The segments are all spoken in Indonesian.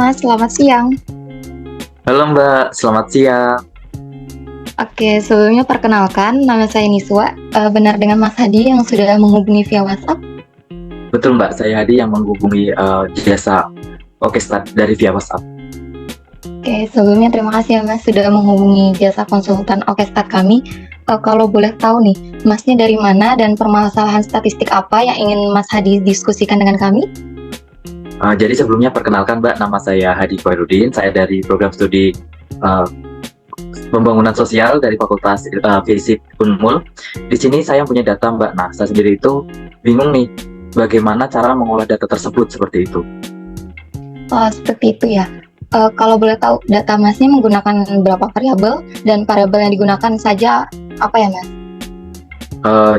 Mas, selamat siang. Halo Mbak, selamat siang. Oke, sebelumnya perkenalkan, nama saya Niswa. Benar dengan Mas Hadi yang sudah menghubungi via WhatsApp. Betul Mbak, saya Hadi yang menghubungi jasa Okestat dari via WhatsApp. Oke, sebelumnya terima kasih ya Mas sudah menghubungi jasa konsultan Okestat kami. Kalau boleh tahu nih, Masnya dari mana dan permasalahan statistik apa yang ingin Mas Hadi diskusikan dengan kami? Jadi sebelumnya perkenalkan Mbak, nama saya Hadi Khairuddin. Saya dari program studi uh, pembangunan sosial dari Fakultas Fisik Unmul. Di sini saya punya data Mbak. Nah, saya sendiri itu bingung nih, bagaimana cara mengolah data tersebut seperti itu. Oh, seperti itu ya. Kalau boleh tahu, data Masnya menggunakan berapa variabel dan variabel yang digunakan saja apa ya Mas?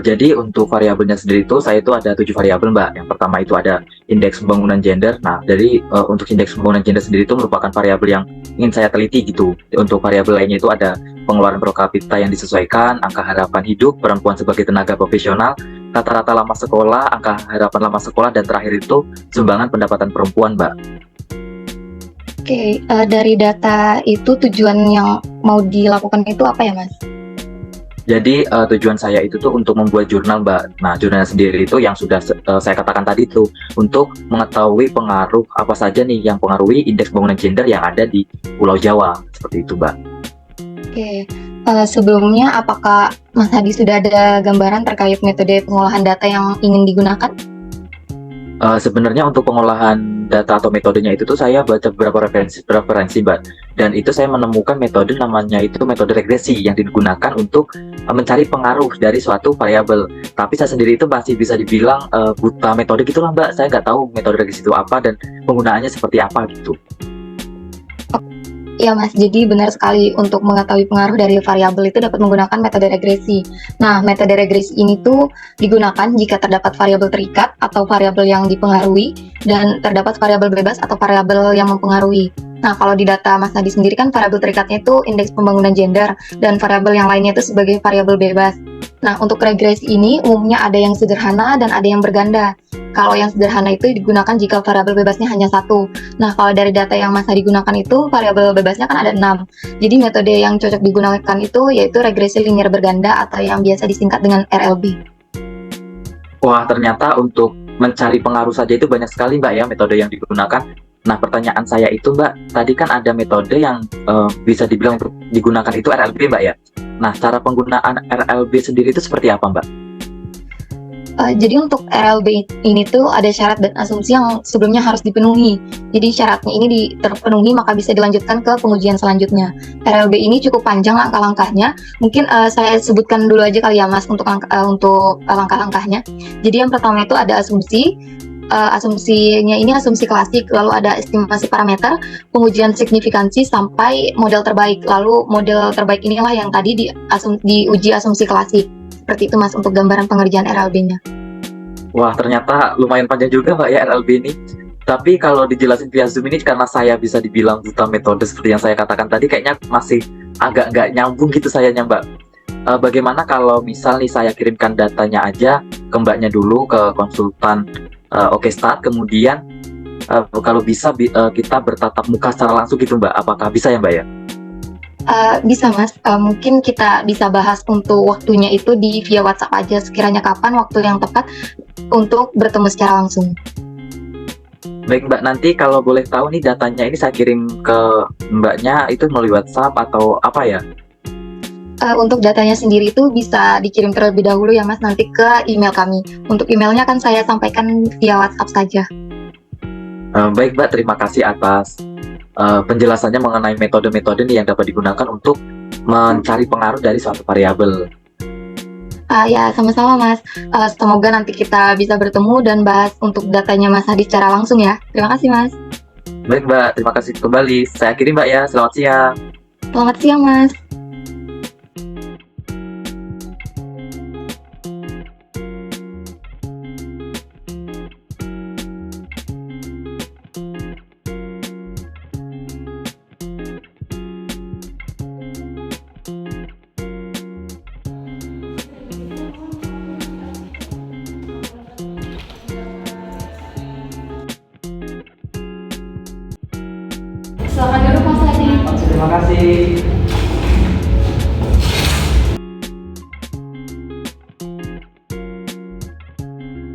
Jadi untuk variabelnya sendiri itu saya itu ada 7 variabel Mbak. Yang pertama itu ada indeks pembangunan gender. Nah, dari untuk indeks pembangunan gender sendiri itu merupakan variabel yang ingin saya teliti gitu. Untuk variabel lainnya itu ada pengeluaran per kapita yang disesuaikan, angka harapan hidup perempuan sebagai tenaga profesional, rata-rata lama sekolah, angka harapan lama sekolah, dan terakhir itu sumbangan pendapatan perempuan Mbak. Oke, dari data itu tujuan yang mau dilakukan itu apa ya Mas? Jadi tujuan saya itu tuh untuk membuat jurnal Mbak. Nah, jurnalnya sendiri itu yang sudah saya katakan tadi tuh untuk mengetahui pengaruh apa saja nih yang pengaruhi indeks pembangunan gender yang ada di Pulau Jawa. Seperti itu Mbak. Oke, sebelumnya apakah Mas Hadi sudah ada gambaran terkait metode pengolahan data yang ingin digunakan? Sebenarnya untuk pengolahan data atau metodenya itu tuh saya baca beberapa referensi Mbak. Dan itu saya menemukan metode namanya itu metode regresi yang digunakan untuk mencari pengaruh dari suatu variabel. Tapi saya sendiri itu masih bisa dibilang buta metode gitulah Mbak. Saya nggak tahu metode regresi itu apa dan penggunaannya seperti apa gitu. Ya Mas, jadi benar sekali untuk mengetahui pengaruh dari variabel itu dapat menggunakan metode regresi. Nah, metode regresi ini tuh digunakan jika terdapat variabel terikat atau variabel yang dipengaruhi dan terdapat variabel bebas atau variabel yang mempengaruhi. Nah, kalau di data Mas Hadi sendiri kan variabel terikatnya itu indeks pembangunan gender dan variabel yang lainnya itu sebagai variabel bebas. Nah, untuk regresi ini umumnya ada yang sederhana dan ada yang berganda. Kalau yang sederhana itu digunakan jika variabel bebasnya hanya satu. Nah, kalau dari data yang Mas Hadi gunakan itu, variabel bebasnya kan ada 6. Jadi metode yang cocok digunakan itu yaitu regresi linear berganda atau yang biasa disingkat dengan RLB. Wah, ternyata untuk mencari pengaruh saja itu banyak sekali Mbak ya metode yang digunakan. Nah, pertanyaan saya itu Mbak, tadi kan ada metode yang bisa dibilang untuk digunakan itu RLB Mbak ya. Nah, cara penggunaan RLB sendiri itu seperti apa Mbak? Jadi untuk RLB ini tuh ada syarat dan asumsi yang sebelumnya harus dipenuhi. Jadi syaratnya ini terpenuhi maka bisa dilanjutkan ke pengujian selanjutnya. RLB ini cukup panjang langkah-langkahnya. Mungkin saya sebutkan dulu aja kali ya Mas untuk langkah-langkahnya. Jadi yang pertama itu ada asumsi. Asumsinya ini asumsi klasik, lalu ada estimasi parameter, pengujian signifikansi sampai model terbaik. Lalu model terbaik inilah yang tadi diuji asumsi klasik. Seperti itu Mas untuk gambaran pengerjaan RLB-nya. Wah, ternyata lumayan panjang juga Mbak ya RLB ini. Tapi kalau dijelasin via Zoom ini karena saya bisa dibilang buta metode seperti yang saya katakan tadi, kayaknya masih agak nggak nyambung gitu sayanya Mbak. Bagaimana kalau misal nih saya kirimkan datanya aja ke Mbaknya dulu, ke konsultan Okestat, kemudian kalau bisa kita bertatap muka secara langsung gitu Mbak, apakah bisa ya Mbak ya? Bisa Mas, mungkin kita bisa bahas untuk waktunya itu di via WhatsApp aja sekiranya kapan waktu yang tepat untuk bertemu secara langsung. Baik Mbak, nanti kalau boleh tahu nih datanya ini saya kirim ke Mbaknya itu melalui WhatsApp atau apa ya? Untuk datanya sendiri itu bisa dikirim terlebih dahulu ya Mas nanti ke email kami. Untuk emailnya kan saya sampaikan via WhatsApp saja. Baik Mbak, terima kasih atas penjelasannya mengenai metode-metode nih yang dapat digunakan untuk mencari pengaruh dari suatu variabel. Ya, sama-sama Mas. Semoga nanti kita bisa bertemu dan bahas untuk datanya Mas Hadi secara langsung ya. Terima kasih Mas. Baik Mbak, terima kasih kembali. Saya kirim Mbak ya, selamat siang. Selamat siang Mas. terima kasih.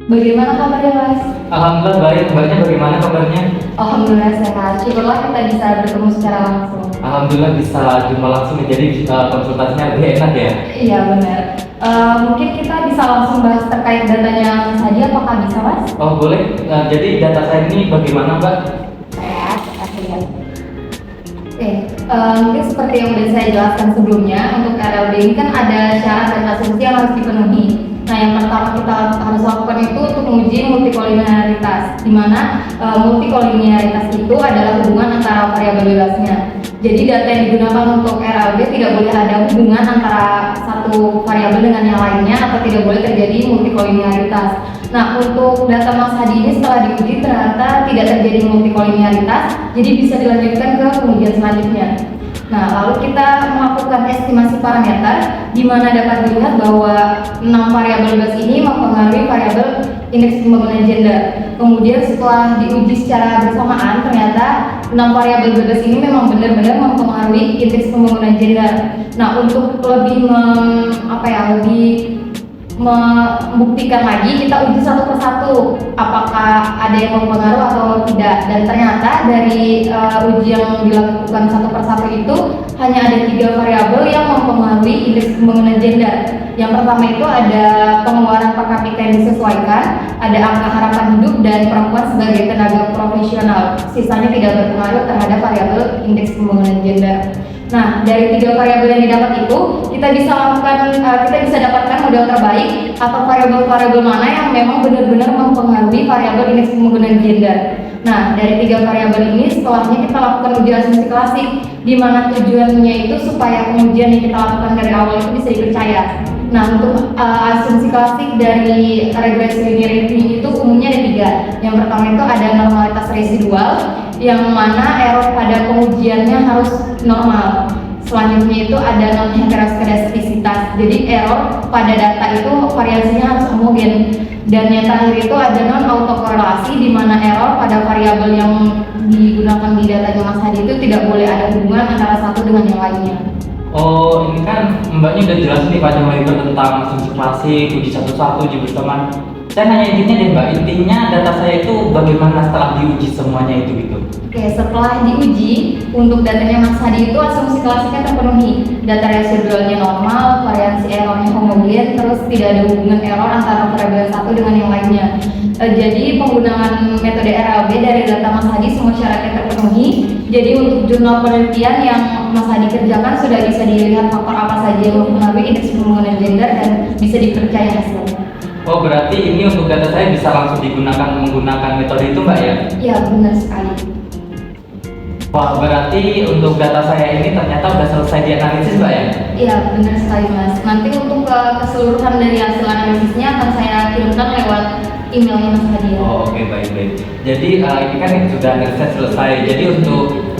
Bagaimana kabarnya Mas? Alhamdulillah baik, mbaknya bagaimana kabarnya? Alhamdulillah sehat. Syukurlah kita bisa bertemu secara langsung. Alhamdulillah bisa jumpa langsung nih, jadi konsultasinya lebih enak ya. Iya benar. Mungkin kita bisa langsung bahas terkait datanya Mas Hadi, apakah bisa Mas? Oh boleh. Jadi data saya ini bagaimana mbak? Oke, mungkin seperti yang sudah saya jelaskan sebelumnya, untuk RLB ini kan ada syarat dan asumsi yang harus dipenuhi. Nah, yang pertama kita harus lakukan itu untuk menguji multikolinearitas, di mana multikolinearitas itu adalah hubungan antara variabel bebasnya. Jadi data yang digunakan untuk RLB tidak boleh ada hubungan antara satu variabel dengan yang lainnya, atau tidak boleh terjadi multikolinearitas. Nah, untuk data Mas Hadi ini setelah diuji ternyata tidak terjadi multikolinearitas, jadi bisa dilanjutkan ke pengujian selanjutnya. Nah, lalu kita melakukan estimasi parameter, di mana dapat dilihat bahwa 6 variabel bebas ini mempengaruhi variabel indeks pembangunan gender. Kemudian setelah diuji secara bersamaan, ternyata 6 variabel bebas ini memang benar-benar mempengaruhi indeks pembangunan gender. Nah, untuk lebih membuktikan lagi, kita uji satu persatu apakah ada yang mempengaruhi atau tidak, dan ternyata dari uji yang dilakukan satu persatu itu hanya ada 3 variabel yang mempengaruhi indeks pembangunan gender. Yang pertama itu ada pengeluaran per kapita yang disesuaikan, ada angka harapan hidup, dan perempuan sebagai tenaga profesional. Sisanya tidak berpengaruh terhadap variabel indeks pembangunan gender. Nah, dari 3 variabel yang didapat itu, kita bisa dapatkan model terbaik atau variabel-variabel mana yang memang benar-benar mempengaruhi variabel indeks pembangunan gender. Nah, dari 3 variabel ini setelahnya kita lakukan uji asumsi klasik, di mana tujuannya itu supaya pengujian yang kita lakukan dari awal itu bisa dipercaya. Nah, untuk asumsi klasik dari regresi linear ini itu umumnya ada 3. Yang pertama itu ada normalitas residual, yang mana error pada pengujiannya harus normal. Selanjutnya itu ada non heteroskedastisitas, jadi error pada data itu variasinya harus homogen. Dan yang terakhir itu ada non autokorelasi, di mana error pada variabel yang digunakan di datanya Mas Hadi itu tidak boleh ada hubungan antara satu dengan yang lainnya. Oh, ini kan mbaknya udah jelas nih pada monitor tentang asumsi klasik, uji satu-satu, uji bersamaan. Saya nanya intinya deh mbak, intinya data saya itu bagaimana setelah diuji semuanya itu gitu? Oke, setelah diuji, untuk datanya Mas Hadi itu asumsi klasiknya terpenuhi. Data residualnya normal, variasi errornya homogen, terus tidak ada hubungan error antara variabel satu dengan yang lainnya. Jadi penggunaan metode RLB dari data Mas Hadi semua syaratnya terpenuhi. Jadi untuk jurnal penelitian yang Mas Hadi kerjakan sudah bisa dilihat faktor apa saja yang mempengaruhi indeks pembangunan gender dan bisa dipercaya hasilnya. Oh, berarti ini untuk data saya bisa langsung menggunakan metode itu mbak ya? Ya, benar sekali. Wah, berarti untuk data saya ini ternyata udah selesai dianalisis mbak ya? Iya, benar sekali Mas. Nanti untuk keseluruhan dari hasil analisisnya akan saya kirimkan lewat emailnya Mas Hadi. Oh, oke, baik. Jadi ini kan sudah analisis selesai. Jadi untuk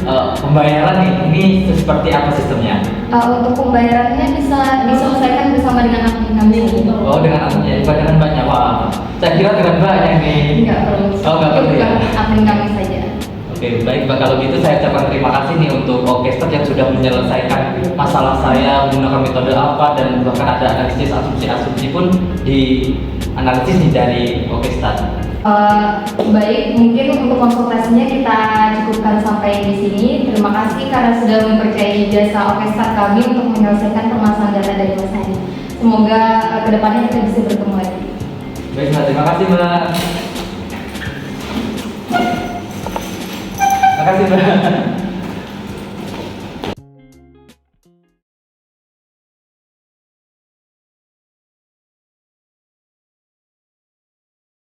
pembayaran nih, ini seperti apa sistemnya? Untuk pembayarannya bisa diselesaikan bersama dengan admin kami. Oh, dengan adminnya, bukan dengan mbaknya. Wah, saya kira dengan mbaknya nih. Enggak perlu. Oh, nggak perlu ya? Admin kami saja. Oke, baik mbak. Kalau gitu saya ucapkan terima kasih nih untuk Okestat yang sudah menyelesaikan masalah saya menggunakan metode apa, dan bahkan ada analisis asumsi-asumsi pun di analisis nih dari Okestat. Baik, mungkin untuk konsultasinya kita cukupkan sampai di sini. Terima kasih karena sudah mempercayai jasa Okestat kami untuk menyelesaikan permasalahan data dari Mas Hadi. Semoga kedepannya kita bisa bertemu lagi. Baik mbak, terima kasih mbak. Terima kasih mbak.